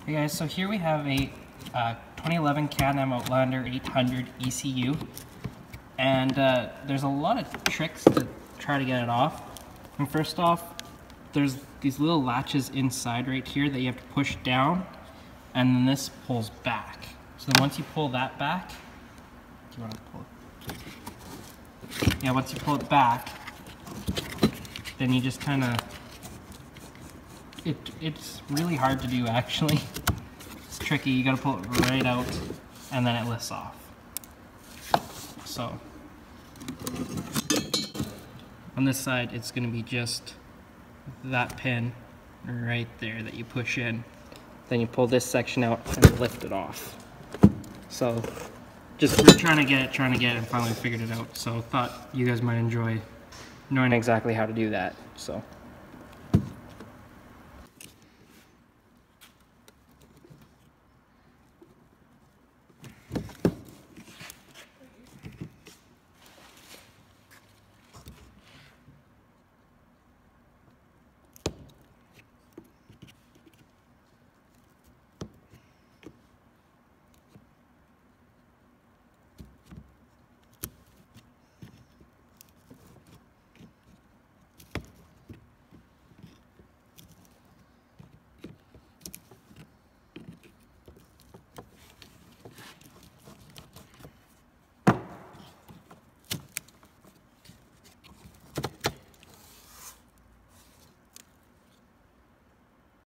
Hey guys, so here we have a 2011 Can-Am Outlander 800 ECU, and there's a lot of tricks to try to get it off. And first off, there's these little latches inside right here that you have to push down, and then this pulls back. So then once you pull that back, do you want to pull it? Yeah, once you pull it back, then you just kind of, it's really hard to do actually. It's tricky, you gotta pull it right out and then it lifts off. So, on this side it's gonna be just that pin right there that you push in. Then you pull this section out and lift it off. So, just we're trying to get it, and finally figured it out. So thought you guys might enjoy knowing exactly how to do that. So.